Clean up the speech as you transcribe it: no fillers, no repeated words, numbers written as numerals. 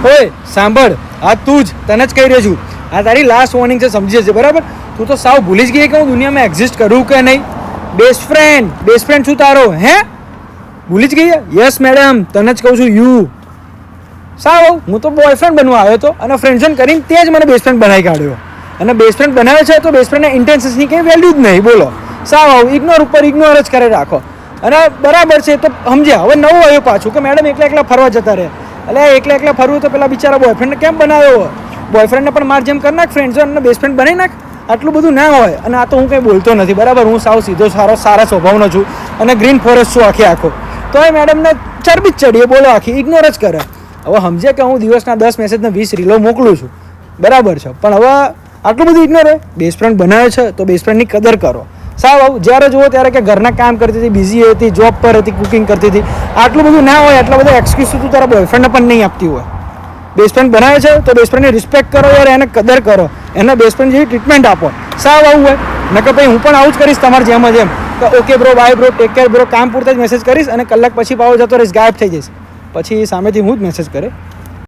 ઓય સાંભળ, આ તું જ, તને જ કહી રહ્યો છું, આ તારી લાસ્ટ વોર્નિંગ છે, સમજી જજે બરાબર. તું તો સાવ ભૂલી જ ગઈ કે હું દુનિયામાં એક્ઝિસ્ટ કરું કે નહીં. બેસ્ટ ફ્રેન્ડ છું તારો. હે ભૂલી જ ગઈ? યસ મેડમ, તને જ કહું છું. યુ સાવ, હું તો બોયફ્રેન્ડ બનવા આવ્યો હતો અને ફ્રેન્ડઝોન કરીને તે જ મને બેસ્ટ ફ્રેન્ડ બનાવી કાઢ્યો. અને બેસ્ટ ફ્રેન્ડ બનાવે છે તો બેસ્ટ ફ્રેન્ડના ઇન્ટેન્શન્સની કંઈ વેલ્યુ જ નહીં. બોલો સાવ ઇગ્નોર ઉપર ઇગ્નોર જ કરે રાખો. અને બરાબર છે તો સમજ્યા. હવે નવું આવ્યું પાછું કે મેડમ એકલા ફરવા જતા રહે. એટલે એકલા ફરવું તો પેલા બિચારા બોયફ્રેન્ડને કેમ બનાવ્યો? બોયફ્રેન્ડને પણ માર જેમ કરી નાખ, ફ્રેન્ડ્સને બેસ્ટ ફ્રેન્ડ બનાવી નાખ. આટલું બધું ના હોય. અને આ તો હું કંઈ બોલતો નથી બરાબર. હું સાવ સીધો સારા સ્વભાવનો છું અને ગ્રીન ફોરેસ્ટ છું આખો. તો એ મેડમને ચરબી જ ચડીએ, બોલો આખી ઇગ્નોર જ કરે. હવે સમજે કે હું દિવસના 10 મેસેજને 20 રીલો મોકલું છું બરાબર છે, પણ હવે આટલું બધું ઇગ્નોર હોય. બેસ્ટ ફ્રેન્ડ બનાવે છે તો બેસ્ટ ફ્રેન્ડની કદર કરો. સાવ જ્યારે જુઓ ત્યારે કે ઘરના કામ કરતી હતી, બિઝી હતી, જોબ પર હતી, કુકિંગ કરતી હતી. આટલું બધું ના હોય. આટલા બધા એક્સક્યુઝ તું તારા બોયફ્રેન્ડને પણ નહીં આપતી હોય. બેસ્ટ ફ્રેન્ડ બનાવે છે તો બેસ્ટ ફ્રેન્ડની રિસ્પેક્ટ કરો યાર, એને કદર કરો, એને બેસ્ટ ફ્રેન્ડ જેવી ટ્રીટમેન્ટ આપો. સાવ આવું હોય નકર ભાઈ હું પણ આવું જ કરીશ તમારે જેમ જ એમ કે okay bro, bye bro, take care bro, કામ પૂરતા જ મેસેજ કરીશ અને કલાક પછી પાછો જતો રહીશ, ગાયબ થઈ જઈશ. પછી સામેથી હું જ મેસેજ કરે